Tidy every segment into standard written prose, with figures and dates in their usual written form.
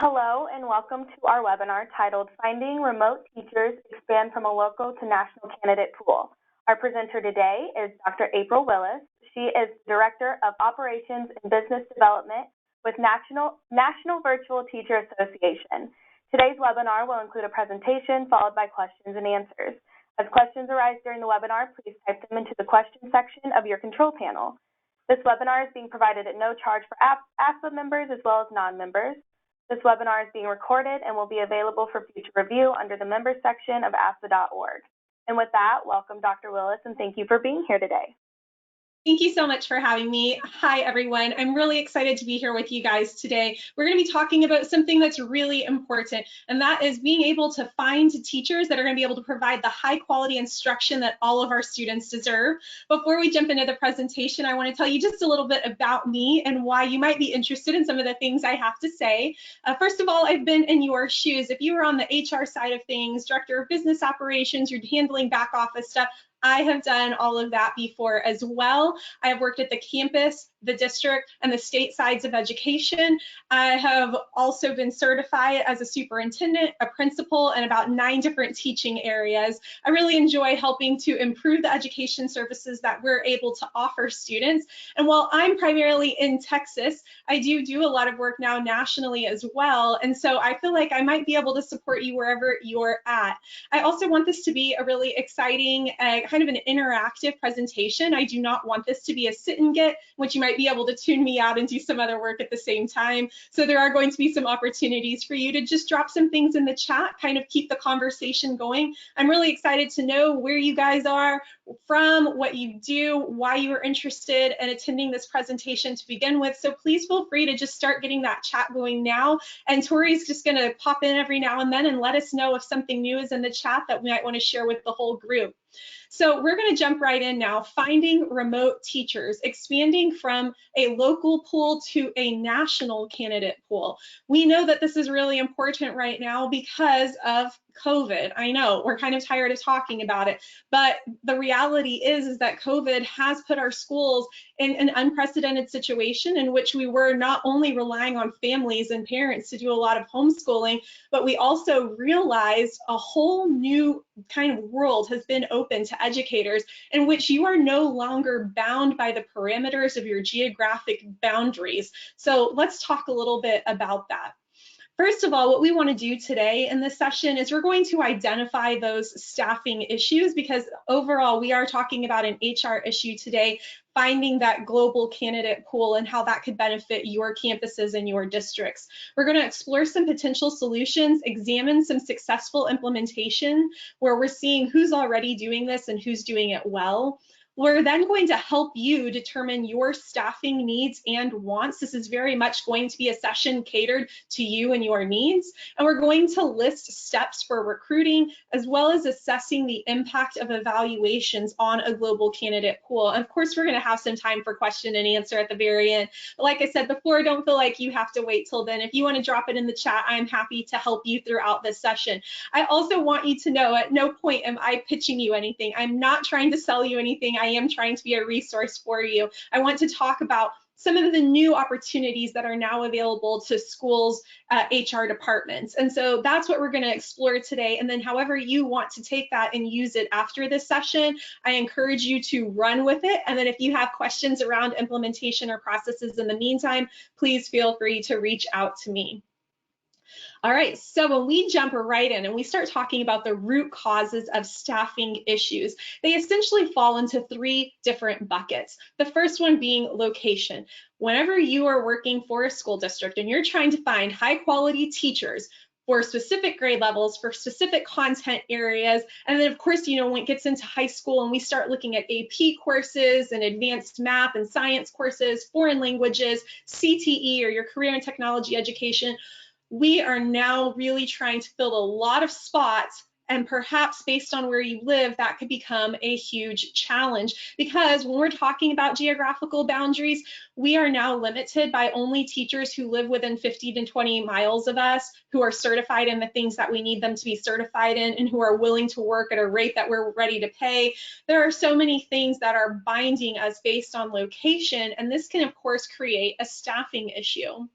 Hello and welcome to our webinar titled Finding Remote Teachers Expand from a Local to National Candidate Pool. Our presenter today is Dr. April Willis. She is Director of Operations and Business Development with National Virtual Teacher Association. Today's webinar will include a presentation followed by questions and answers. As questions arise during the webinar, please type them into the question section of your control panel. This webinar is being provided at no charge for ASPA members as well as non-members. This webinar is being recorded and will be available for future review under the members section of aspa.org. And with that, welcome Dr. Willis and thank you for being here today. Thank you so much for having me. Hi, everyone. I'm really excited to be here with you guys today. We're going to be talking about something that's really important, and that is being able to find teachers that are going to be able to provide the high quality instruction that all of our students deserve. Before we jump into the presentation, I want to tell you just a little bit about me and why you might be interested in some of the things I have to say. First of all, I've been in your shoes. If you were on the HR side of things, Director of Business Operations, you're handling back office stuff, I have done all of that before as well. I have worked at the campus, the district, and the state sides of education. I have also been certified as a superintendent, a principal, and about 9 different teaching areas. I really enjoy helping to improve the education services that we're able to offer students. And while I'm primarily in Texas, I do a lot of work now nationally as well. And so I feel like I might be able to support you wherever you're at. I also want this to be a really exciting, kind of an interactive presentation. I do not want this to be a sit and get, which you might be able to tune me out and do some other work at the same time. So there are going to be some opportunities for you to just drop some things in the chat, kind of keep the conversation going. I'm really excited to know where you guys are from, what you do, why you are interested in attending this presentation to begin with. So please feel free to just start getting that chat going now. And Tori's just going to pop in every now and then and let us know if something new is in the chat that we might want to share with the whole group. So we're going to jump right in now. Finding remote teachers, expanding from a local pool to a national candidate pool. We know that this is really important right now because of COVID. I know we're kind of tired of talking about it, but the reality is that COVID has put our schools in an unprecedented situation in which we were not only relying on families and parents to do a lot of homeschooling, but we also realized a whole new kind of world has been open to educators in which you are no longer bound by the parameters of your geographic boundaries. So let's talk a little bit about that. First of all, what we want to do today in this session is we're going to identify those staffing issues, because overall we are talking about an HR issue today, finding that global candidate pool and how that could benefit your campuses and your districts. We're going to explore some potential solutions, examine some successful implementation where we're seeing who's already doing this and who's doing it well. We're then going to help you determine your staffing needs and wants. This is very much going to be a session catered to you and your needs. And we're going to list steps for recruiting, as well as assessing the impact of evaluations on a global candidate pool. And of course, we're going to have some time for question and answer at the very end. But like I said before, don't feel like you have to wait till then. If you want to drop it in the chat, I'm happy to help you throughout this session. I also want you to know at no point am I pitching you anything. I'm not trying to sell you anything. I am trying to be a resource for you. I want to talk about some of the new opportunities that are now available to schools' HR departments. And so that's what we're going to explore today. And then however you want to take that and use it after this session, I encourage you to run with it. And then if you have questions around implementation or processes in the meantime, please feel free to reach out to me. All right, so when we jump right in and we start talking about the root causes of staffing issues, they essentially fall into 3 different buckets. The first one being location. Whenever you are working for a school district and you're trying to find high quality teachers for specific grade levels, for specific content areas, and then of course, you know, when it gets into high school and we start looking at AP courses and advanced math and science courses, foreign languages, CTE or your career and technology education, we are now really trying to fill a lot of spots, and perhaps based on where you live, that could become a huge challenge, because when we're talking about geographical boundaries, we are now limited by only teachers who live within 50 to 20 miles of us, who are certified in the things that we need them to be certified in, and who are willing to work at a rate that we're ready to pay. There are so many things that are binding us based on location, and this can of course create a staffing issue.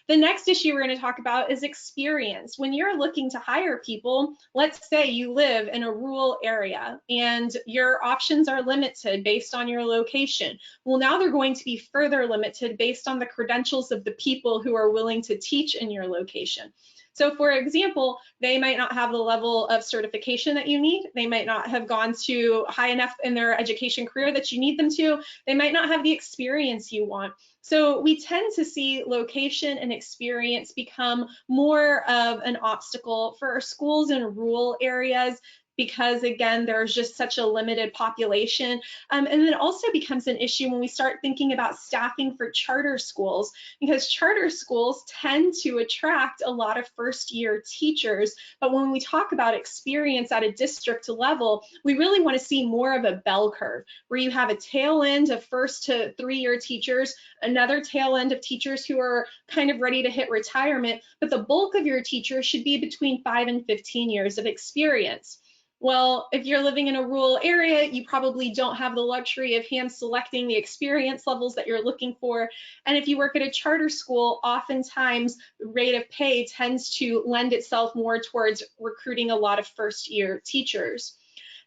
The next issue we're going to talk about is experience. When you're looking to hire people, let's say you live in a rural area and your options are limited based on your location. Well, now they're going to be further limited based on the credentials of the people who are willing to teach in your location. So for example, they might not have the level of certification that you need. They might not have gone to high enough in their education career that you need them to. They might not have the experience you want. So we tend to see location and experience become more of an obstacle for our schools in rural areas, because again, there's just such a limited population. And then it also becomes an issue when we start thinking about staffing for charter schools, because charter schools tend to attract a lot of first-year teachers. But when we talk about experience at a district level, we really want to see more of a bell curve, where you have a tail end of 1st to 3-year teachers, another tail end of teachers who are kind of ready to hit retirement, but the bulk of your teachers should be between 5 and 15 years of experience. Well, if you're living in a rural area, you probably don't have the luxury of hand selecting the experience levels that you're looking for. And if you work at a charter school, oftentimes the rate of pay tends to lend itself more towards recruiting a lot of first-year teachers.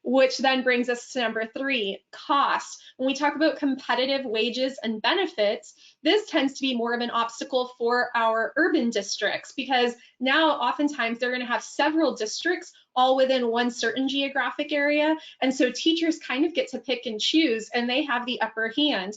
Which then brings us to number 3, cost. When we talk about competitive wages and benefits, this tends to be more of an obstacle for our urban districts, because now oftentimes they're going to have several districts all within one certain geographic area. And so teachers kind of get to pick and choose, and they have the upper hand.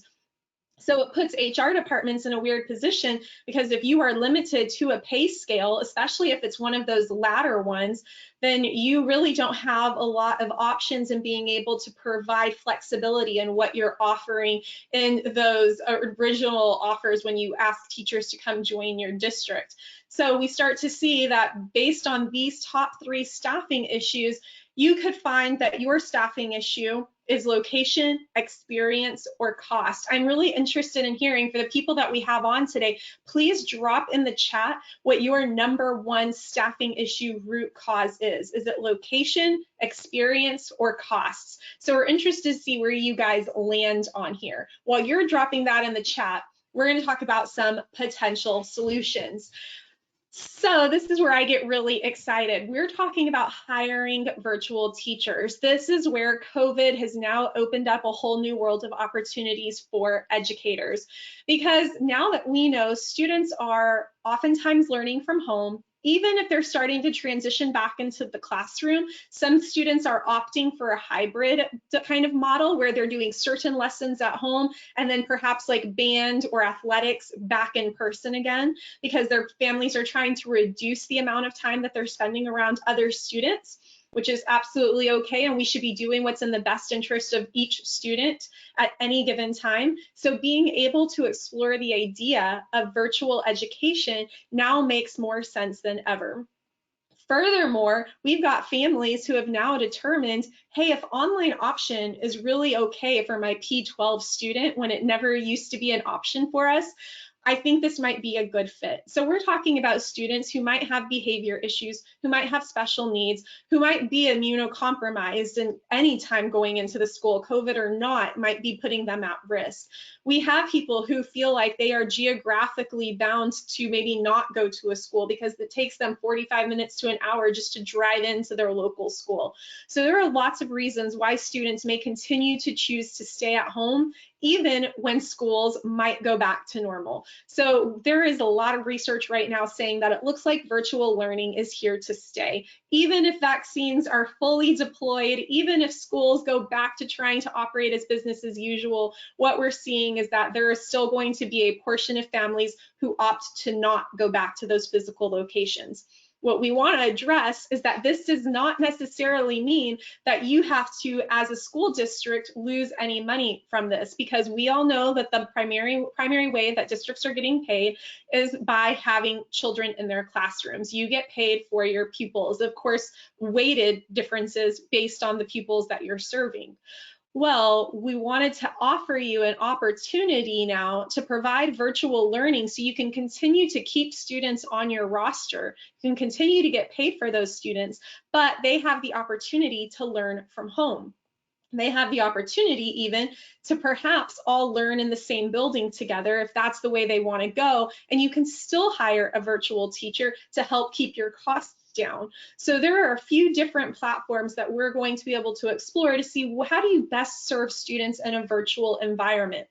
So it puts HR departments in a weird position, because if you are limited to a pay scale, especially if it's one of those latter ones, then you really don't have a lot of options in being able to provide flexibility in what you're offering in those original offers when you ask teachers to come join your district. So we start to see that based on these top 3 staffing issues, you could find that your staffing issue is location, experience, or cost. I'm really interested in hearing, for the people that we have on today, please drop in the chat what your number 1 staffing issue root cause is. Is it location, experience, or costs? So we're interested to see where you guys land on here. While you're dropping that in the chat, we're going to talk about some potential solutions. So this is where I get really excited. We're talking about hiring virtual teachers. This is where COVID has now opened up a whole new world of opportunities for educators, because now that we know students are oftentimes learning from home, even if they're starting to transition back into the classroom, some students are opting for a hybrid kind of model where they're doing certain lessons at home and then perhaps like band or athletics back in person again, because their families are trying to reduce the amount of time that they're spending around other students, which is absolutely okay, and we should be doing what's in the best interest of each student at any given time. So being able to explore the idea of virtual education now makes more sense than ever. Furthermore, we've got families who have now determined, hey, if online option is really okay for my P12 student when it never used to be an option for us, I think this might be a good fit. So we're talking about students who might have behavior issues, who might have special needs, who might be immunocompromised, and any time going into the school, COVID or not, might be putting them at risk. We have people who feel like they are geographically bound to maybe not go to a school because it takes them 45 minutes to an hour just to drive into their local school. So there are lots of reasons why students may continue to choose to stay at home, even when schools might go back to normal. So there is a lot of research right now saying that it looks like virtual learning is here to stay. Even if vaccines are fully deployed, even if schools go back to trying to operate as business as usual, what we're seeing is that there is still going to be a portion of families who opt to not go back to those physical locations. What we want to address is that this does not necessarily mean that you have to, as a school district, lose any money from this, because we all know that the primary way that districts are getting paid is by having children in their classrooms. You get paid for your pupils, of course, weighted differences based on the pupils that you're serving. Well, we wanted to offer you an opportunity now to provide virtual learning so you can continue to keep students on your roster. You can continue to get paid for those students, but they have the opportunity to learn from home. They have the opportunity even to perhaps all learn in the same building together if that's the way they want to go, and you can still hire a virtual teacher to help keep your costs down. So there are a few different platforms that we're going to be able to explore to see how do you best serve students in a virtual environment.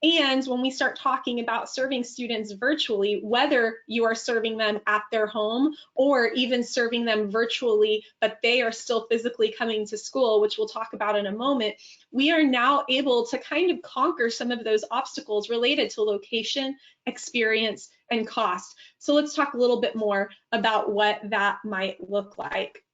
And when we start talking about serving students virtually, whether you are serving them at their home or even serving them virtually, but they are still physically coming to school, which we'll talk about in a moment, we are now able to kind of conquer some of those obstacles related to location, experience, and cost. So let's talk a little bit more about what that might look like.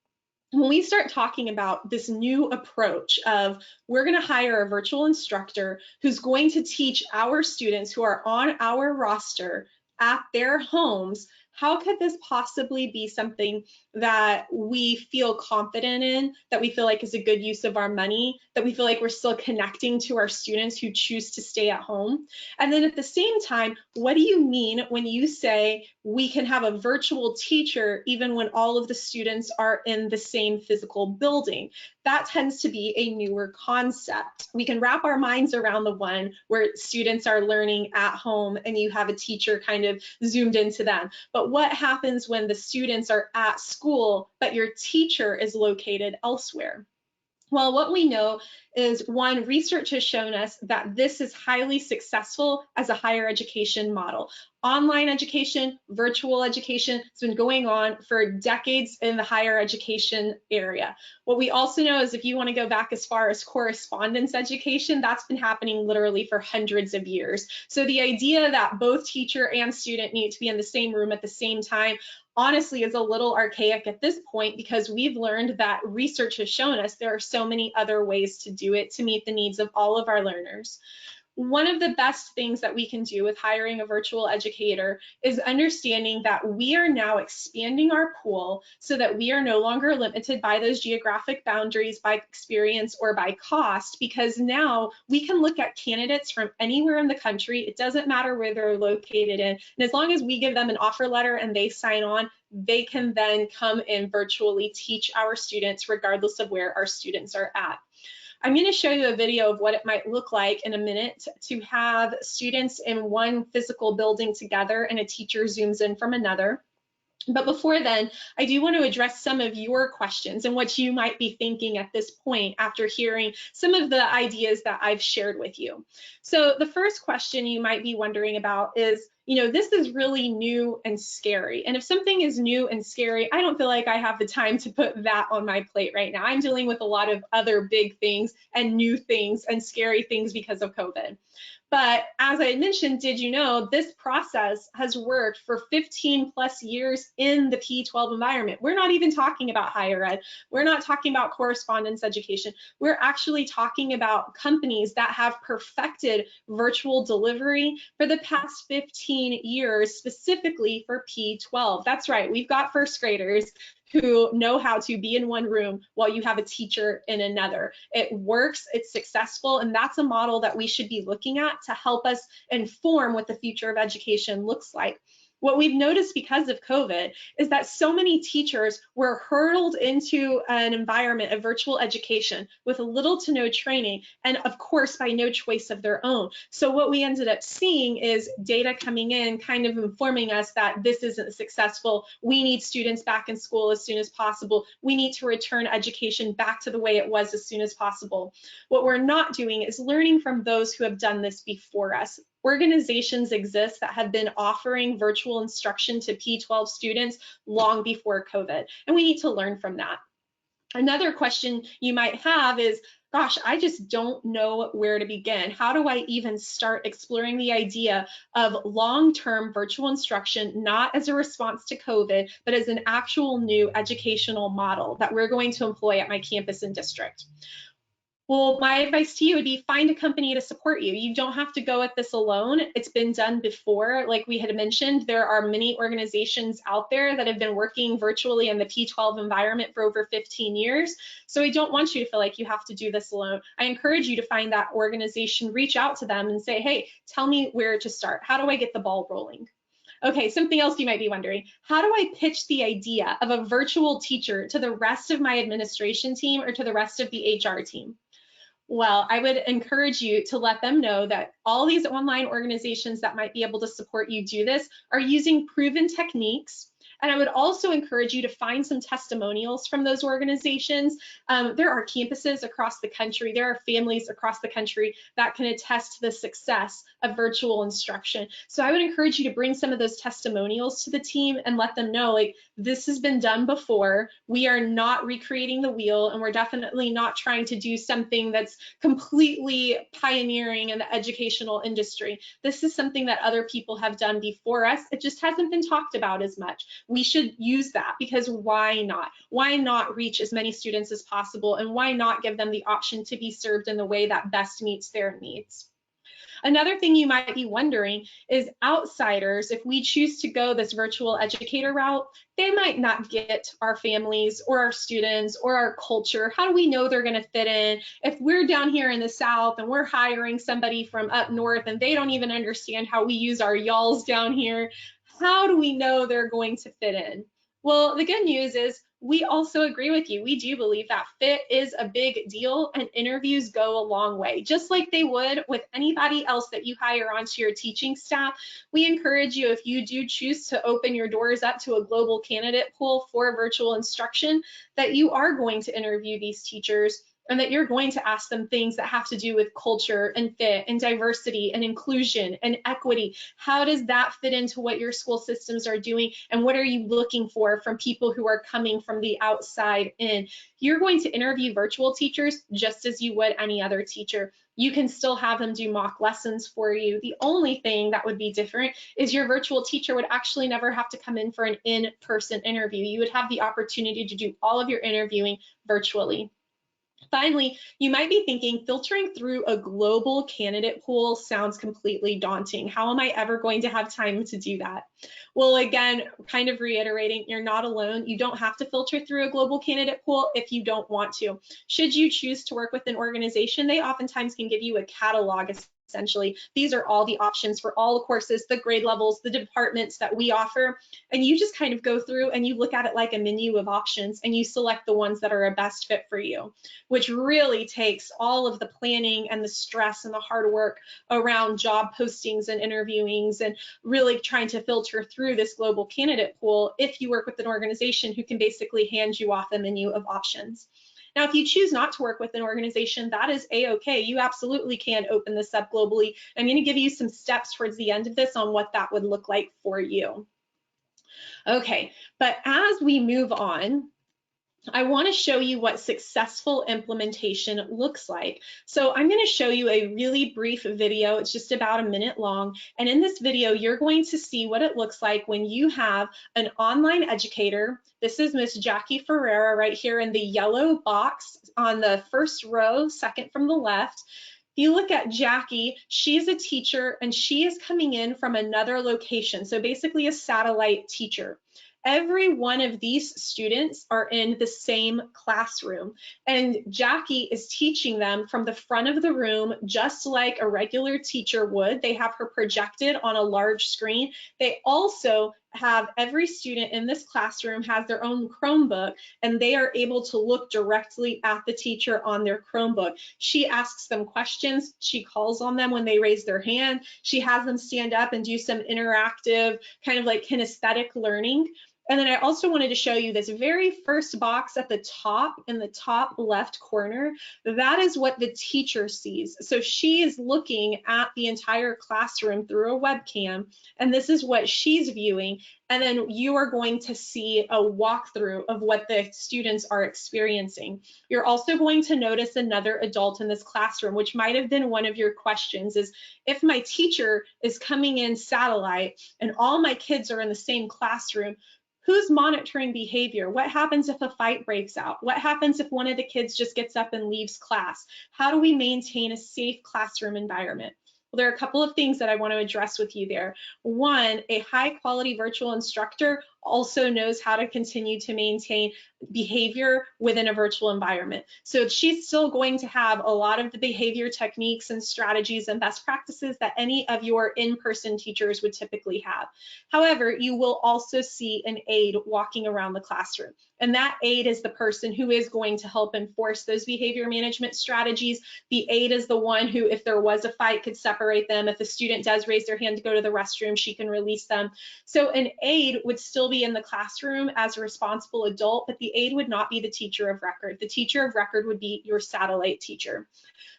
When we start talking about this new approach of we're going to hire a virtual instructor who's going to teach our students who are on our roster at their homes, how could this possibly be something that we feel confident in, that we feel like is a good use of our money, that we feel like we're still connecting to our students who choose to stay at home? And then at the same time, what do you mean when you say we can have a virtual teacher even when all of the students are in the same physical building? That tends to be a newer concept. We can wrap our minds around the one where students are learning at home and you have a teacher kind of zoomed into them. But what happens when the students are at school, but your teacher is located elsewhere? Well, what we know is, one, research has shown us that this is highly successful as a higher education model. Online education, virtual education has been going on for decades in the higher education area. What we also know is if you want to go back as far as correspondence education, that's been happening literally for hundreds of years. So the idea that both teacher and student need to be in the same room at the same time honestly is a little archaic at this point, because we've learned that research has shown us there are so many other ways to do it to meet the needs of all of our learners. One of the best things that we can do with hiring a virtual educator is understanding that we are now expanding our pool so that we are no longer limited by those geographic boundaries, by experience, or by cost, because now we can look at candidates from anywhere in the country. It doesn't matter where they're located in. And as long as we give them an offer letter and they sign on, they can then come and virtually teach our students regardless of where our students are at. I'm going to show you a video of what it might look like in a minute to have students in one physical building together and a teacher zooms in from another. But before then, I do want to address some of your questions and what you might be thinking at this point after hearing some of the ideas that I've shared with you. So the first question you might be wondering about is, this is really new and scary. And if something is new and scary, I don't feel like I have the time to put that on my plate right now. I'm dealing with a lot of other big things and new things and scary things because of COVID. But as I mentioned, did you know this process has worked for 15 plus years in the P-12 environment? We're not even talking about higher ed. We're not talking about correspondence education. We're actually talking about companies that have perfected virtual delivery for the past 15 years, specifically for P-12. That's right, we've got first graders who know how to be in one room while you have a teacher in another. It works, it's successful, and that's a model that we should be looking at to help us inform what the future of education looks like. What we've noticed because of COVID is that so many teachers were hurtled into an environment of virtual education with little to no training, and of course by no choice of their own. So what we ended up seeing is data coming in kind of informing us that this isn't successful. We need students back in school as soon as possible. We need to return education back to the way it was as soon as possible. What we're not doing is learning from those who have done this before us. Organizations exist that have been offering virtual instruction to P-12 students long before COVID, and we need to learn from that. Another question you might have is, gosh, I just don't know where to begin. How do I even start exploring the idea of long-term virtual instruction, not as a response to COVID, but as an actual new educational model that we're going to employ at my campus and district? Well, my advice to you would be find a company to support you. You don't have to go at this alone. It's been done before. Like we had mentioned, there are many organizations out there that have been working virtually in the P-12 environment for over 15 years. So I don't want you to feel like you have to do this alone. I encourage you to find that organization, reach out to them and say, hey, tell me where to start. How do I get the ball rolling? Okay, something else you might be wondering, how do I pitch the idea of a virtual teacher to the rest of my administration team or to the rest of the HR team? Well, I would encourage you to let them know that all these online organizations that might be able to support you do this are using proven techniques. And I would also encourage you to find some testimonials from those organizations. There are campuses across the country, there are families across the country that can attest to the success of virtual instruction. So I would encourage you to bring some of those testimonials to the team and let them know, like, this has been done before. We are not recreating the wheel, and we're definitely not trying to do something that's completely pioneering in the educational industry. This is something that other people have done before us. It just hasn't been talked about as much. We should use that, because why not? Why not reach as many students as possible, and why not give them the option to be served in the way that best meets their needs? Another thing you might be wondering is, outsiders, if we choose to go this virtual educator route, they might not get our families or our students or our culture. How do we know they're going to fit in? If we're down here in the South and we're hiring somebody from up north and they don't even understand how we use our y'alls down here, how do we know they're going to fit in? Well, the good news is we also agree with you. We do believe that fit is a big deal, and interviews go a long way. Just like they would with anybody else that you hire onto your teaching staff, we encourage you, if you do choose to open your doors up to a global candidate pool for virtual instruction, that you are going to interview these teachers, and that you're going to ask them things that have to do with culture and fit and diversity and inclusion and equity. How does that fit into what your school systems are doing, and what are you looking for from people who are coming from the outside in? You're going to interview virtual teachers just as you would any other teacher. You can still have them do mock lessons for you. The only thing that would be different is your virtual teacher would actually never have to come in for an in-person interview. You would have the opportunity to do all of your interviewing virtually. Finally, you might be thinking, filtering through a global candidate pool sounds completely daunting. How am I ever going to have time to do that? Well, again, kind of reiterating, you're not alone. You don't have to filter through a global candidate pool if you don't want to. Should you choose to work with an organization, they oftentimes can give you a catalog. Essentially, these are all the options for all the courses, the grade levels, the departments that we offer, and you just kind of go through and you look at it like a menu of options, and you select the ones that are a best fit for you, which really takes all of the planning and the stress and the hard work around job postings and interviewings, and really trying to filter through this global candidate pool if you work with an organization who can basically hand you off a menu of options. Now, if you choose not to work with an organization, that is a-okay. You absolutely can open this up globally. I'm going to give you some steps towards the end of this on what that would look like for you. Okay, but as we move on, I want to show you what successful implementation looks like. So I'm going to show you a really brief video. It's just about a minute long. And in this video, you're going to see what it looks like when you have an online educator. This is Miss Jackie Ferreira right here in the yellow box on the first row, second from the left. If you look at Jackie, she's a teacher and she is coming in from another location. So basically a satellite teacher. Every one of these students are in the same classroom, and Jackie is teaching them from the front of the room just like a regular teacher would. They have her projected on a large screen. They also have, every student in this classroom has their own Chromebook, and they are able to look directly at the teacher on their Chromebook. She asks them questions. She calls on them when they raise their hand. She has them stand up and do some interactive, kind of like kinesthetic learning. And then I also wanted to show you this very first box at the top, in the top left corner. That is what the teacher sees. So she is looking at the entire classroom through a webcam, and this is what she's viewing. And then you are going to see a walkthrough of what the students are experiencing. You're also going to notice another adult in this classroom, which might have been one of your questions, is if my teacher is coming in satellite and all my kids are in the same classroom, who's monitoring behavior? What happens if a fight breaks out? What happens if one of the kids just gets up and leaves class? How do we maintain a safe classroom environment? Well, there are a couple of things that I want to address with you there. One, a high quality virtual instructor also knows how to continue to maintain behavior within a virtual environment. So she's still going to have a lot of the behavior techniques and strategies and best practices that any of your in-person teachers would typically have. However, you will also see an aide walking around the classroom. And that aide is the person who is going to help enforce those behavior management strategies. The aide is the one who, if there was a fight, could separate them. If a student does raise their hand to go to the restroom, she can release them. So an aide would still be in the classroom as a responsible adult, but the aide would not be the teacher of record. The teacher of record would be your satellite teacher.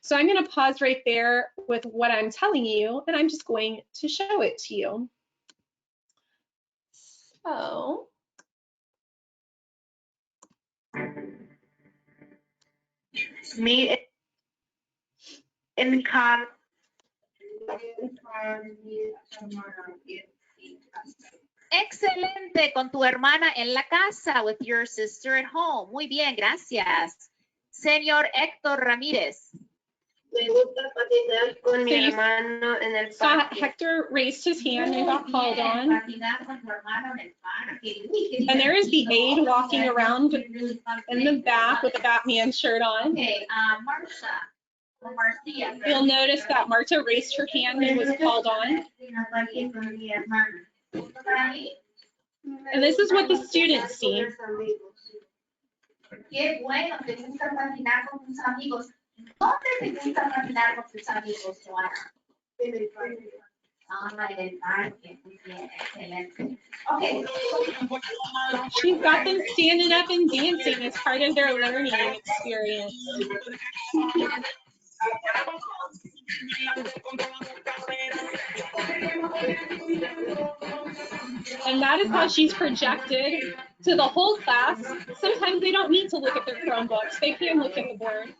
So I'm going to pause right there with what I'm telling you, and I'm just going to show it to you. So me and Carl. Excelente, con tu hermana en la casa, with your sister at home. Muy bien, gracias. Señor Héctor Ramírez. Me gusta patinar con mi hermano en el parque. Hector raised his hand and got called on. And there is the aide walking around in the back with a Batman shirt on. Okay, Marcia. You'll notice that Marta raised her hand and was called on. And this is what the students see. Qué bueno, te gusta patinar con tus amigos. ¿Dónde te gusta patinar con tus amigos, Joana? En el parque. Muy bien, excelente. Okay. She's got them standing up and dancing as part of their learning experience. And that is how she's projected to the whole class. Sometimes they don't need to look at their Chromebooks. They can look at the board.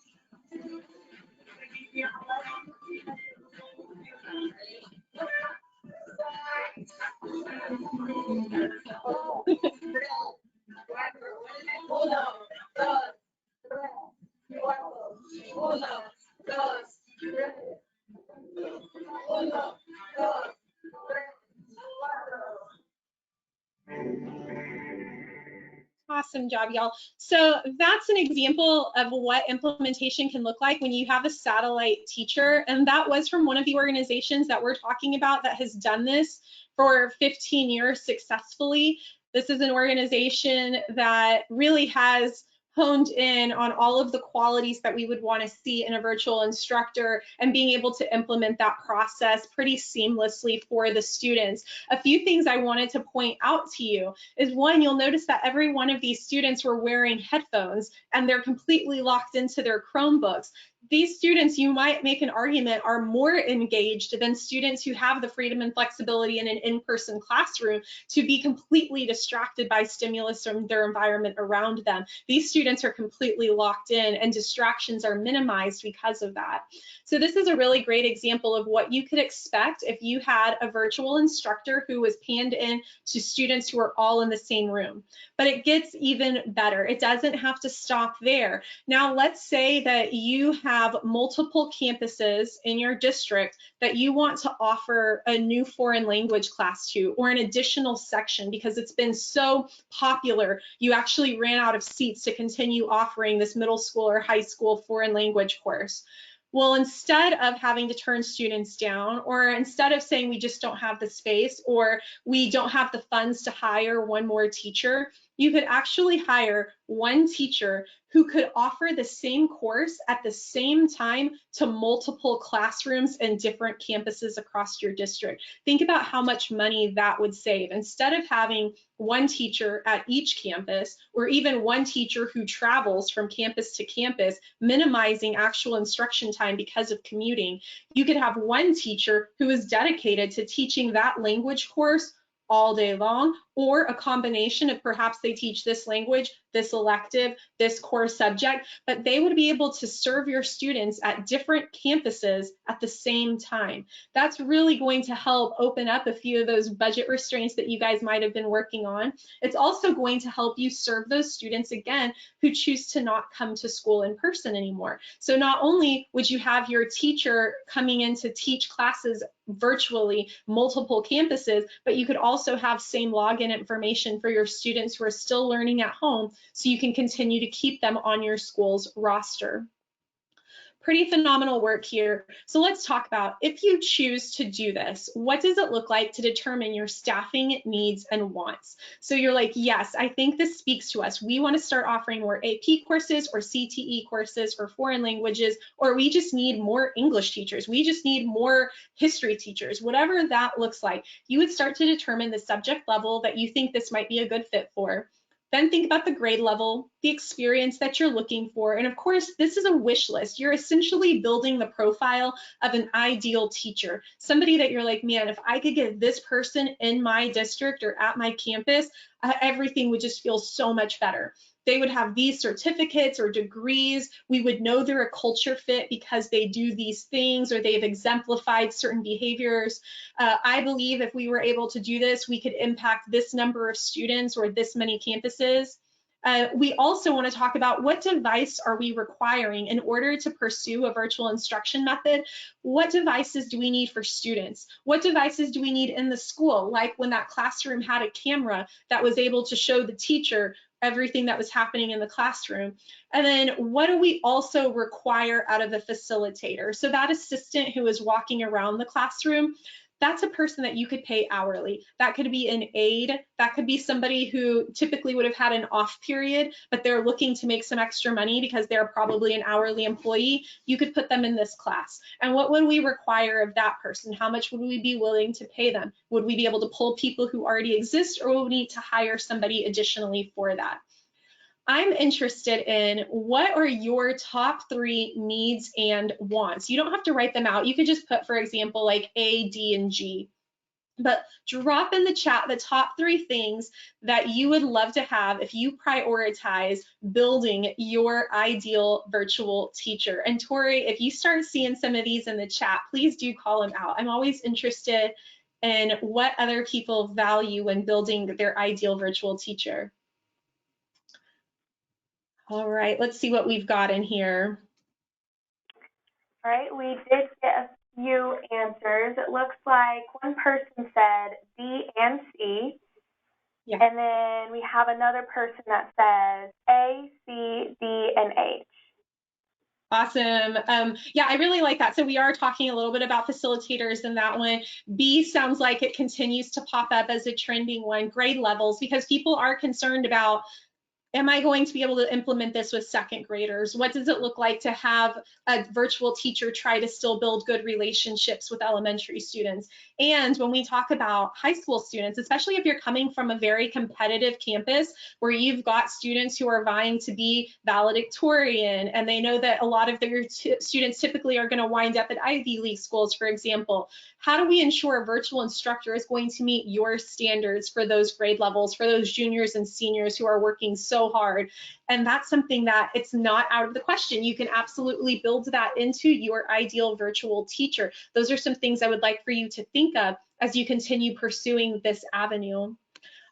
Awesome job, y'all. So that's an example of what implementation can look like when you have a satellite teacher. And that was from one of the organizations that we're talking about that has done this for 15 years successfully. This is an organization that really has honed in on all of the qualities that we would want to see in a virtual instructor and being able to implement that process pretty seamlessly for the students. A few things I wanted to point out to you is, one, you'll notice that every one of these students were wearing headphones and they're completely locked into their Chromebooks. These students, you might make an argument, are more engaged than students who have the freedom and flexibility in an in-person classroom to be completely distracted by stimulus from their environment around them. These students are completely locked in and distractions are minimized because of that. So this is a really great example of what you could expect if you had a virtual instructor who was panned in to students who are all in the same room. But it gets even better. It doesn't have to stop there. Now, let's say that you have multiple campuses in your district that you want to offer a new foreign language class to, or an additional section because it's been so popular, you actually ran out of seats to continue offering this middle school or high school foreign language course. Well, instead of having to turn students down, or instead of saying we just don't have the space, or we don't have the funds to hire one more teacher, you could actually hire one teacher who could offer the same course at the same time to multiple classrooms and different campuses across your district. Think about how much money that would save. Instead of having one teacher at each campus, or even one teacher who travels from campus to campus, minimizing actual instruction time because of commuting, you could have one teacher who is dedicated to teaching that language course all day long, or a combination of perhaps they teach this language, this elective, this core subject, but they would be able to serve your students at different campuses at the same time. That's really going to help open up a few of those budget restraints that you guys might have been working on. It's also going to help you serve those students, again, who choose to not come to school in person anymore. So not only would you have your teacher coming in to teach classes virtually, multiple campuses, but you could also have same login in information for your students who are still learning at home so you can continue to keep them on your school's roster. Pretty phenomenal work here. So let's talk about, if you choose to do this, what does it look like to determine your staffing needs and wants? So you're like, yes, I think this speaks to us. We want to start offering more AP courses or CTE courses for foreign languages, or we just need more English teachers. We just need more history teachers, whatever that looks like. You would start to determine the subject level that you think this might be a good fit for. Then think about the grade level, the experience that you're looking for, and of course, this is a wish list. You're essentially building the profile of an ideal teacher, somebody that you're like, man, if I could get this person in my district or at my campus, everything would just feel so much better. They would have these certificates or degrees. We would know they're a culture fit because they do these things or they've exemplified certain behaviors. I believe if we were able to do this, we could impact this number of students or this many campuses. We also want to talk about what device are we requiring in order to pursue a virtual instruction method. What devices do we need for students? What devices do we need in the school? Like when that classroom had a camera that was able to show the teacher everything that was happening in the classroom. And then what do we also require out of a facilitator? So that assistant who is walking around the classroom, that's a person that you could pay hourly. That could be an aide. That could be somebody who typically would have had an off period, but they're looking to make some extra money because they're probably an hourly employee. You could put them in this class. And what would we require of that person? How much would we be willing to pay them? Would we be able to pull people who already exist, or would we need to hire somebody additionally for that? I'm interested in, what are your top 3 needs and wants? You don't have to write them out. You could just put, for example, like A, D, and G. But drop in the chat the top 3 things that you would love to have if you prioritize building your ideal virtual teacher. And Tori, if you start seeing some of these in the chat, please do call them out. I'm always interested in what other people value when building their ideal virtual teacher. All right, let's see what we've got in here. All right, we did get a few answers. It looks like one person said B and C. Yeah. And then we have another person that says A, C, D, and H. Awesome. Yeah, I really like that. So we are talking a little bit about facilitators in that one. B sounds like it continues to pop up as a trending one. Grade levels, because people are concerned about, am I going to be able to implement this with second graders? What does it look like to have a virtual teacher try to still build good relationships with elementary students? And when we talk about high school students, especially if you're coming from a very competitive campus where you've got students who are vying to be valedictorian, and they know that a lot of their students typically are going to wind up at Ivy League schools, for example, how do we ensure a virtual instructor is going to meet your standards for those grade levels, for those juniors and seniors who are working so hard? And that's something that it's not out of the question. You can absolutely build that into your ideal virtual teacher. Those are some things I would like for you to think of as you continue pursuing this avenue.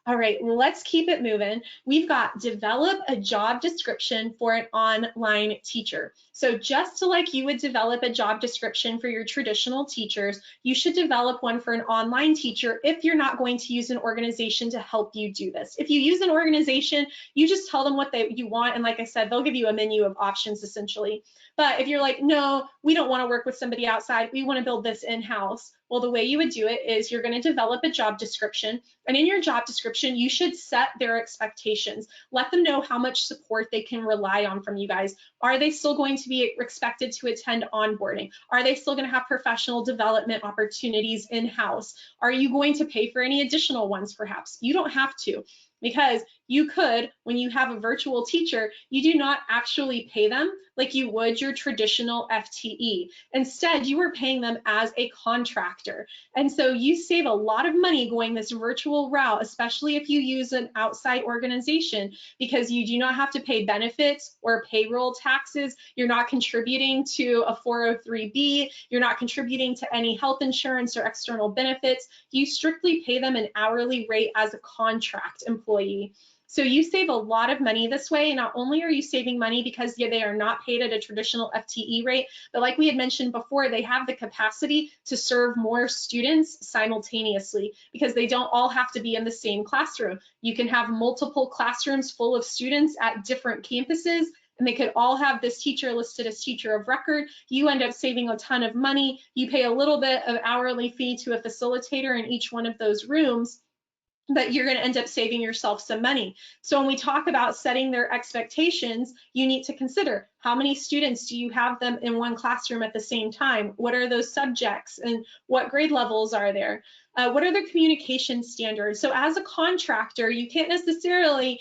All right, let's keep it moving. We've got develop a job description for an online teacher. So just like you would develop a job description for your traditional teachers, you should develop one for an online teacher if you're not going to use an organization to help you do this. If you use an organization, you just tell them what you want, and like I said, they'll give you a menu of options essentially. But if you're like, no, we don't want to work with somebody outside, we want to build this in-house, well, the way you would do it is you're going to develop a job description, and in your job description, you should set their expectations. Let them know how much support they can rely on from you guys. Are they still going to be expected to attend onboarding? Are they still going to have professional development opportunities in-house? Are you going to pay for any additional ones perhaps? You don't have to, because you could, when you have a virtual teacher, you do not actually pay them like you would your traditional FTE. Instead, you are paying them as a contractor. And so you save a lot of money going this virtual route, especially if you use an outside organization, because you do not have to pay benefits or payroll taxes. You're not contributing to a 403B. You're not contributing to any health insurance or external benefits. You strictly pay them an hourly rate as a contract employee. So you save a lot of money this way. And not only are you saving money because they are not paid at a traditional FTE rate, but like we had mentioned before, they have the capacity to serve more students simultaneously because they don't all have to be in the same classroom. You can have multiple classrooms full of students at different campuses, and they could all have this teacher listed as teacher of record. You end up saving a ton of money. You pay a little bit of hourly fee to a facilitator in each one of those rooms, but you're going to end up saving yourself some money. So when we talk about setting their expectations, you need to consider how many students do you have them in one classroom at the same time? What are those subjects and what grade levels are there? What are their communication standards? So as a contractor, you can't necessarily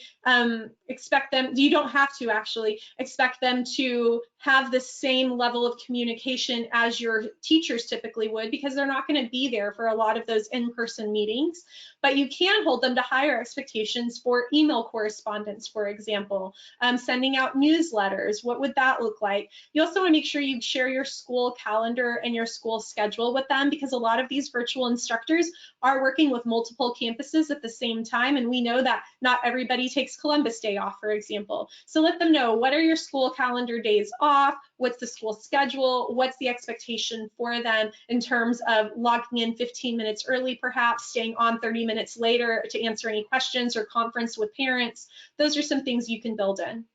expect them, you don't have to actually expect them to have the same level of communication as your teachers typically would, because they're not going to be there for a lot of those in-person meetings. But you can hold them to higher expectations for email correspondence, for example, sending out newsletters. What would that look like? You also want to make sure you share your school calendar and your school schedule with them, because a lot of these virtual instructors are working with multiple campuses at the same time, and we know that not everybody takes Columbus Day off, for example. So let them know, what are your school calendar days off? What's the school schedule? What's the expectation for them in terms of logging in 15 minutes early, perhaps staying on 30 minutes later to answer any questions or conference with parents? Those are some things you can build in.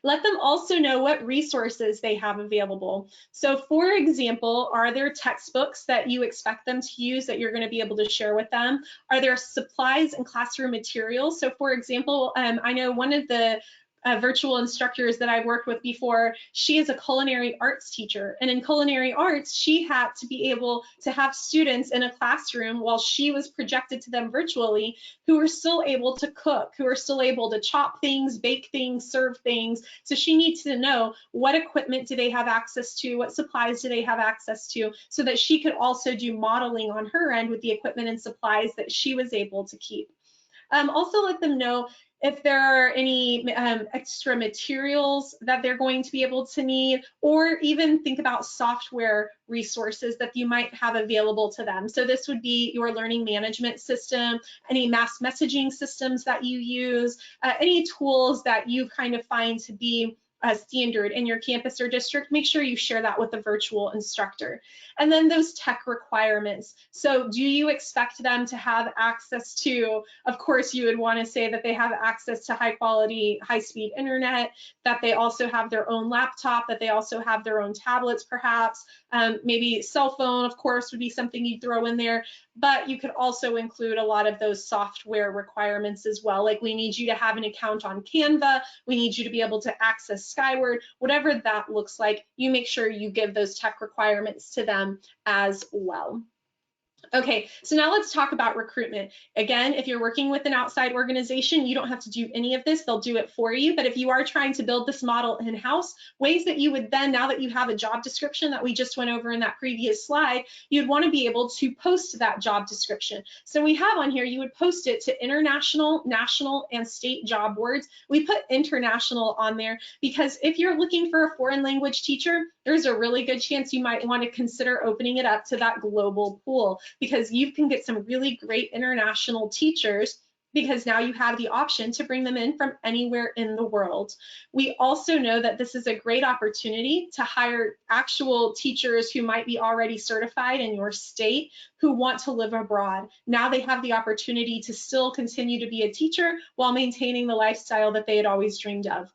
Let them also know what resources they have available. So for example, are there textbooks that you expect them to use that you're going to be able to share with them? Are there supplies and classroom materials? So for example, I know one of the virtual instructors that I've worked with before, she is a culinary arts teacher. And in culinary arts, she had to be able to have students in a classroom while she was projected to them virtually, who were still able to cook, who are still able to chop things, bake things, serve things. So she needs to know what equipment do they have access to, what supplies do they have access to, so that she could also do modeling on her end with the equipment and supplies that she was able to keep. Also let them know if there are any extra materials that they're going to be able to need, or even think about software resources that you might have available to them. So this would be your learning management system, any mass messaging systems that you use, any tools that you kind of find to be standard in your campus or district. Make sure you share that with the virtual instructor. And then those tech requirements. So do you expect them to have access to, of course, you would want to say that they have access to high quality, high speed internet, that they also have their own laptop, that they also have their own tablets, perhaps, maybe cell phone, of course, would be something you'd throw in there. But you could also include a lot of those software requirements as well. Like, we need you to have an account on Canva. We need you to be able to access Skyward, whatever that looks like. You make sure you give those tech requirements to them as well. Okay, so now let's talk about recruitment. Again, if you're working with an outside organization, you don't have to do any of this. They'll do it for you. But if you are trying to build this model in-house, ways that you would then, now that you have a job description that we just went over in that previous slide, you'd want to be able to post that job description. So we have on here, you would post it to international, national, and state job boards. We put international on there because if you're looking for a foreign language teacher, there's a really good chance you might want to consider opening it up to that global pool, because you can get some really great international teachers, because now you have the option to bring them in from anywhere in the world. We also know that this is a great opportunity to hire actual teachers who might be already certified in your state who want to live abroad. Now they have the opportunity to still continue to be a teacher while maintaining the lifestyle that they had always dreamed of.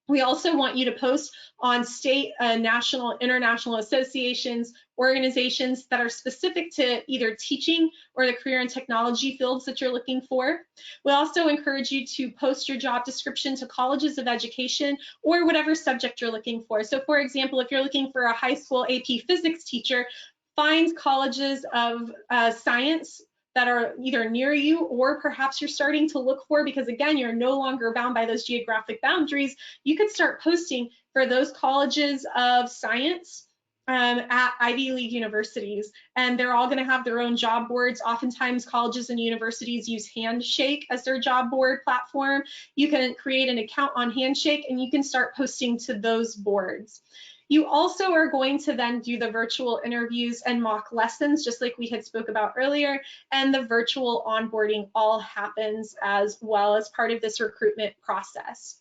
We also want you to post on state, national, international associations, organizations that are specific to either teaching or the career and technology fields that you're looking for. We also encourage you to post your job description to colleges of education or whatever subject you're looking for. So for example, if you're looking for a high school AP physics teacher, find colleges of science that are either near you, or perhaps you're starting to look for, because again, you're no longer bound by those geographic boundaries. You could start posting for those colleges of science at Ivy League universities, and they're all going to have their own job boards. Oftentimes colleges and universities use Handshake as their job board platform. You can create an account on Handshake and you can start posting to those boards. You also are going to then do the virtual interviews and mock lessons, just like we had spoke about earlier, and the virtual onboarding all happens as well as part of this recruitment process.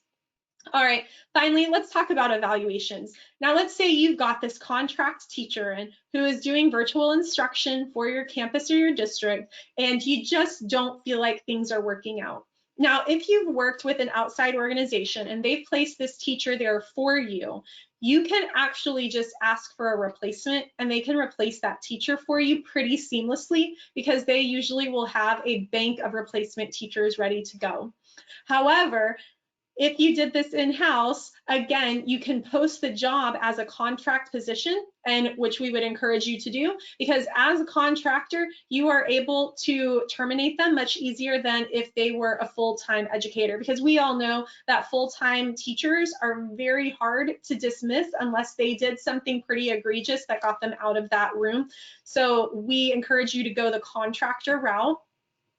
All right, finally, let's talk about evaluations. Now, let's say you've got this contract teacher who is doing virtual instruction for your campus or your district, and you just don't feel like things are working out. Now, if you've worked with an outside organization and they've placed this teacher there for you, you can actually just ask for a replacement and they can replace that teacher for you pretty seamlessly because they usually will have a bank of replacement teachers ready to go. However, if you did this in-house, again, you can post the job as a contract position, and which we would encourage you to do, because as a contractor, you are able to terminate them much easier than if they were a full-time educator, because we all know that full-time teachers are very hard to dismiss unless they did something pretty egregious that got them out of that room. So we encourage you to go the contractor route.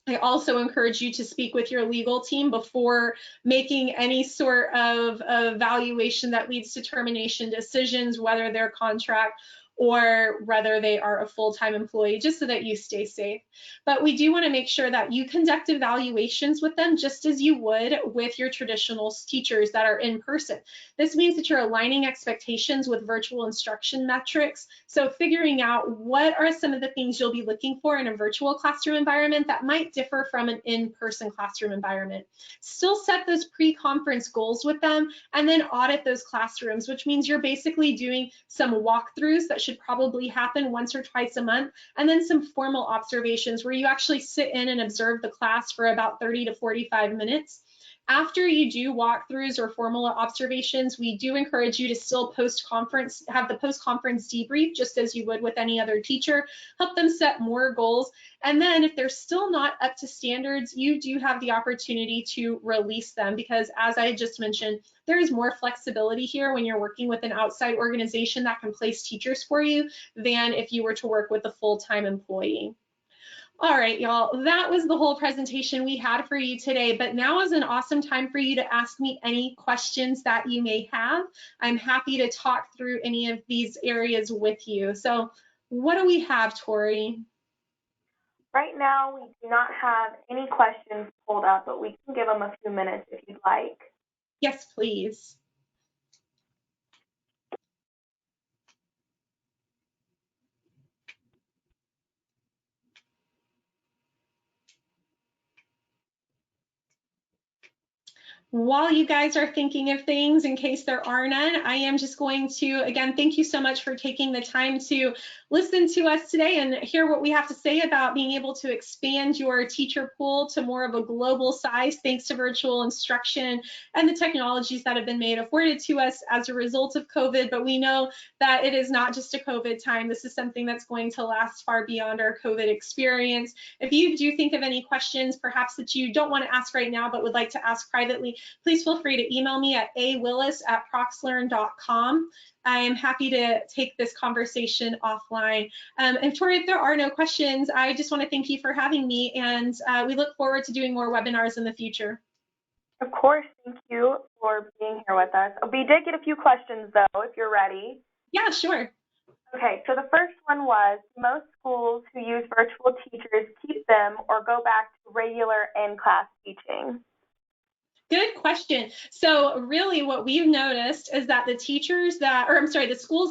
I also encourage you to speak with your legal team before making any sort of evaluation that leads to termination decisions, whether they're contract or whether they are a full-time employee, just so that you stay safe. But we do want to make sure that you conduct evaluations with them just as you would with your traditional teachers that are in person. This means that you're aligning expectations with virtual instruction metrics. So figuring out what are some of the things you'll be looking for in a virtual classroom environment that might differ from an in-person classroom environment. Still set those pre-conference goals with them and then audit those classrooms, which means you're basically doing some walkthroughs that should probably happen once or twice a month, and then some formal observations where you actually sit in and observe the class for about 30 to 45 minutes. After you do walkthroughs or formal observations, we do encourage you to still have the post-conference debrief just as you would with any other teacher, help them set more goals. And then if they're still not up to standards, you do have the opportunity to release them because, as I just mentioned, there is more flexibility here when you're working with an outside organization that can place teachers for you than if you were to work with a full-time employee. All right, y'all, that was the whole presentation we had for you today, but now is an awesome time for you to ask me any questions that you may have. I'm happy to talk through any of these areas with you. So what do we have, Tori? Right now, we do not have any questions pulled up, but we can give them a few minutes if you'd like. Yes, please. While you guys are thinking of things, in case there are none, I am just going to, again, thank you so much for taking the time to listen to us today and hear what we have to say about being able to expand your teacher pool to more of a global size thanks to virtual instruction and the technologies that have been made afforded to us as a result of COVID. But we know that it is not just a COVID time. This is something that's going to last far beyond our COVID experience. If you do think of any questions, perhaps that you don't want to ask right now, but would like to ask privately, please feel free to email me at awillis@proxlearn.com. I am happy to take this conversation offline. And Tori, if there are no questions, I just want to thank you for having me, and we look forward to doing more webinars in the future. Of course, thank you for being here with us. We did get a few questions, though, if you're ready. Yeah, sure. Okay, so the first one was, most schools who use virtual teachers keep them or go back to regular in-class teaching? Good question. So really what we've noticed is that the schools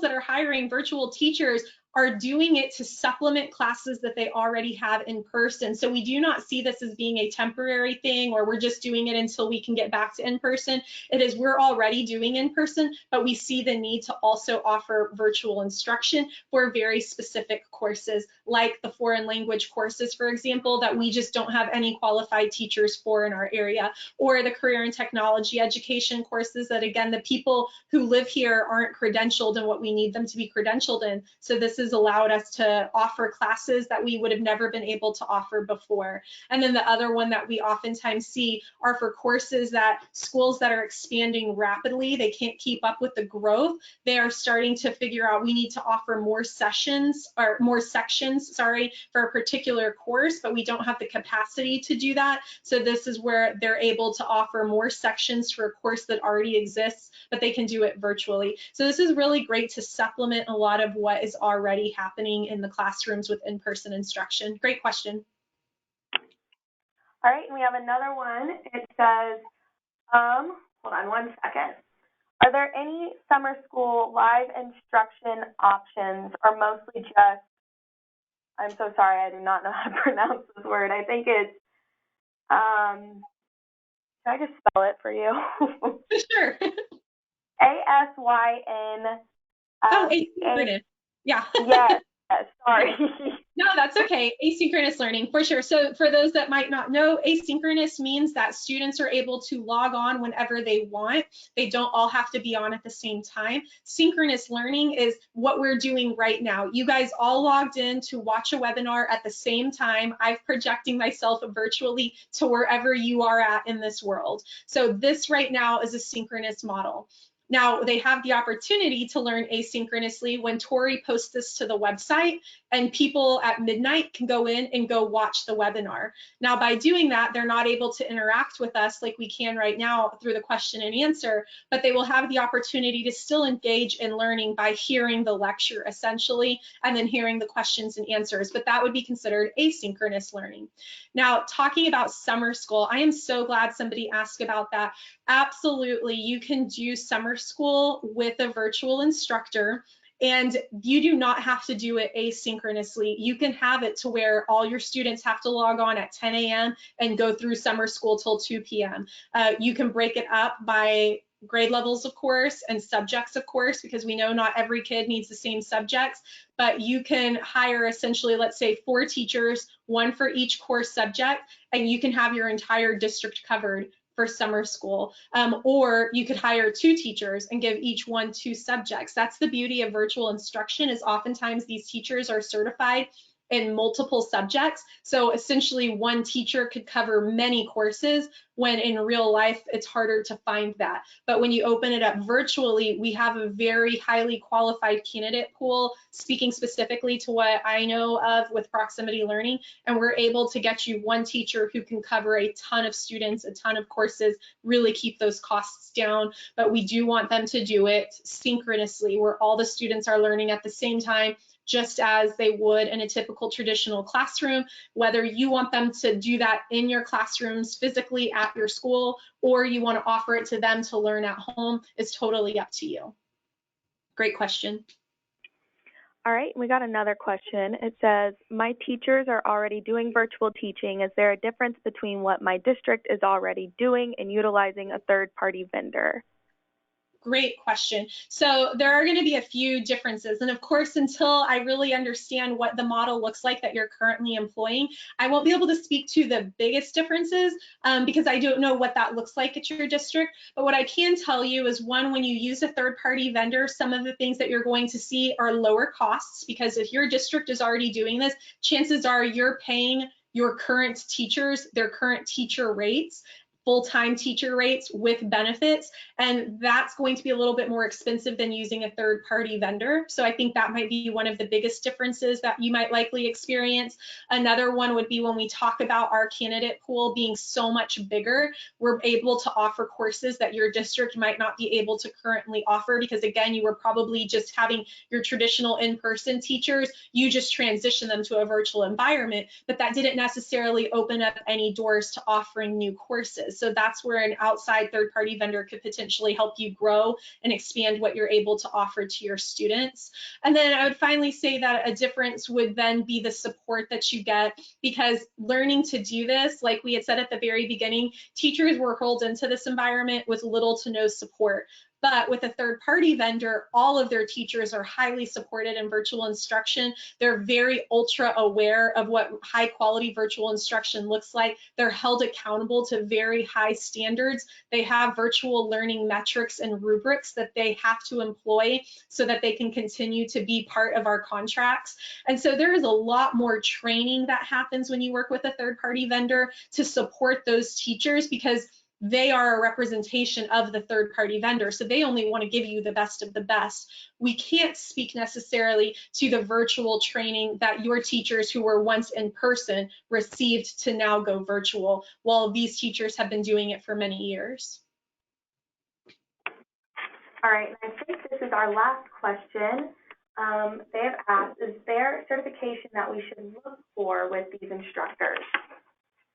that are hiring virtual teachers are doing it to supplement classes that they already have in person. So we do not see this as being a temporary thing or we're just doing it until we can get back to in-person. It is, we're already doing in-person, but we see the need to also offer virtual instruction for very specific courses, like the foreign language courses, for example, that we just don't have any qualified teachers for in our area, or the career and technology education courses that, again, the people who live here aren't credentialed in what we need them to be credentialed in. So this is has allowed us to offer classes that we would have never been able to offer before. And then the other one that we oftentimes see are for courses that schools that are expanding rapidly, they can't keep up with the growth. They are starting to figure out we need to offer more sessions or more sections, sorry, for a particular course, but we don't have the capacity to do that. So this is where they're able to offer more sections for a course that already exists, but they can do it virtually. So this is really great to supplement a lot of what is already happening in the classrooms with in-person instruction. Great question. All right, and we have another one. It says, hold on one second. Are there any summer school live instruction options or mostly just, I'm so sorry, I do not know how to pronounce this word. I think it's, can I just spell it for you? Sure. A-S-Y-N. Asynchronous. Yeah. Yes, sorry. No, that's okay. Asynchronous learning, for sure. So for those that might not know, asynchronous means that students are able to log on whenever they want. They don't all have to be on at the same time. Synchronous learning is what we're doing right now. You guys all logged in to watch a webinar at the same time. I'm projecting myself virtually to wherever you are at in this world. So this right now is a synchronous model. Now, they have the opportunity to learn asynchronously when Tori posts this to the website, and people at midnight can go in and go watch the webinar. Now, by doing that, they're not able to interact with us like we can right now through the question and answer, but they will have the opportunity to still engage in learning by hearing the lecture, essentially, and then hearing the questions and answers, but that would be considered asynchronous learning. Now, talking about summer school, I am so glad somebody asked about that. Absolutely, you can do summer school with a virtual instructor, and you do not have to do it asynchronously. You can have it to where all your students have to log on at 10 a.m. and go through summer school till 2 p.m. You can break it up by grade levels, of course, and subjects, of course, because we know not every kid needs the same subjects, but you can hire essentially, let's say, 4 teachers, 1 for each course subject, and you can have your entire district covered for summer school, or you could hire 2 teachers and give each one 2 subjects. That's the beauty of virtual instruction, is oftentimes these teachers are certified in multiple subjects. So essentially 1 teacher could cover many courses, when in real life it's harder to find that. But when you open it up virtually, we have a very highly qualified candidate pool, speaking specifically to what I know of with proximity learning, and we're able to get you 1 teacher who can cover a ton of students, a ton of courses, really keep those costs down. But we do want them to do it synchronously, where all the students are learning at the same time, just as they would in a typical traditional classroom. Whether you want them to do that in your classrooms physically at your school, or you want to offer it to them to learn at home, is totally up to you. Great question. All right, we got another question. It says, my teachers are already doing virtual teaching. Is there a difference between what my district is already doing and utilizing a third-party vendor? Great question. So there are going to be a few differences. And of course, until I really understand what the model looks like that you're currently employing, I won't be able to speak to the biggest differences because I don't know what that looks like at your district. But what I can tell you is, one, when you use a third-party vendor, some of the things that you're going to see are lower costs, because if your district is already doing this, chances are you're paying your current teachers their current teacher rates, full-time teacher rates with benefits, and that's going to be a little bit more expensive than using a third-party vendor. So I think that might be one of the biggest differences that you might likely experience. Another one would be when we talk about our candidate pool being so much bigger, we're able to offer courses that your district might not be able to currently offer, because again, you were probably just having your traditional in-person teachers, you just transition them to a virtual environment, but that didn't necessarily open up any doors to offering new courses. So that's where an outside third-party vendor could potentially help you grow and expand what you're able to offer to your students. And then I would finally say that a difference would then be the support that you get, because learning to do this, like we had said at the very beginning, teachers were hurled into this environment with little to no support. But with a third-party vendor, all of their teachers are highly supported in virtual instruction. They're very ultra aware of what high-quality virtual instruction looks like. They're held accountable to very high standards. They have virtual learning metrics and rubrics that they have to employ so that they can continue to be part of our contracts. And so there is a lot more training that happens when you work with a third-party vendor to support those teachers, because they are a representation of the third-party vendor, so they only want to give you the best of the best. We can't speak necessarily to the virtual training that your teachers who were once in person received to now go virtual, while these teachers have been doing it for many years. All right, and I think this is our last question. They have asked, is there certification that we should look for with these instructors?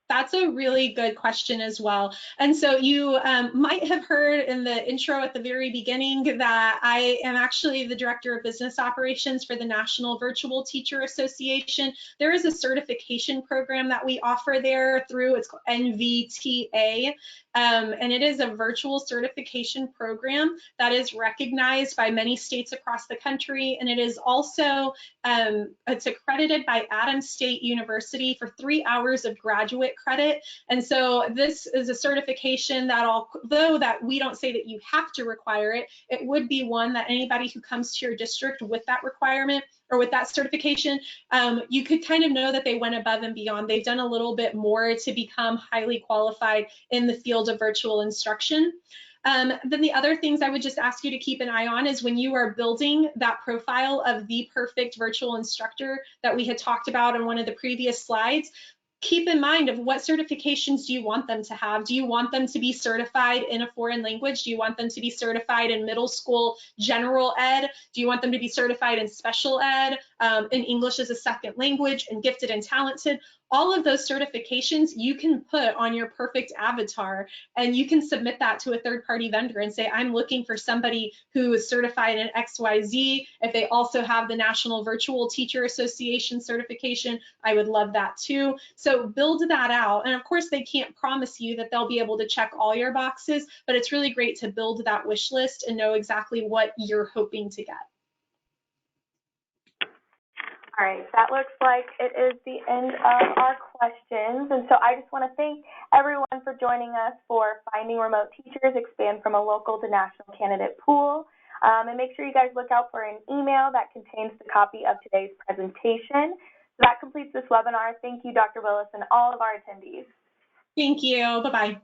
That's a really good question as well. And so you might have heard in the intro at the very beginning that I am actually the Director of Business Operations for the National Virtual Teacher Association. There is a certification program that we offer there through, it's called NVTA. And it is a virtual certification program that is recognized by many states across the country. And it is also, it's accredited by Adams State University for 3 hours of graduate credit. And so this is a certification that, although that we don't say that you have to require it, it would be one that anybody who comes to your district with that requirement or with that certification, you could kind of know that they went above and beyond. They've done a little bit more to become highly qualified in the field of virtual instruction. Then the other things I would just ask you to keep an eye on is when you are building that profile of the perfect virtual instructor that we had talked about in one of the previous slides, keep in mind of what certifications do you want them to have. Do you want them to be certified in a foreign language? Do you want them to be certified in middle school general ed? Do you want them to be certified in special ed, in English as a second language, and gifted and talented? All of those certifications you can put on your perfect avatar, and you can submit that to a third-party vendor and say, I'm looking for somebody who is certified in XYZ. If they also have the National Virtual Teacher Association certification, I would love that too. So build that out. And of course, they can't promise you that they'll be able to check all your boxes, but it's really great to build that wish list and know exactly what you're hoping to get. All right, that looks like it is the end of our questions. And so I just want to thank everyone for joining us for Finding Remote Teachers, Expand from a Local to National Candidate Pool. And make sure you guys look out for an email that contains the copy of today's presentation. So that completes this webinar. Thank you, Dr. Willis, and all of our attendees. Thank you. Bye-bye.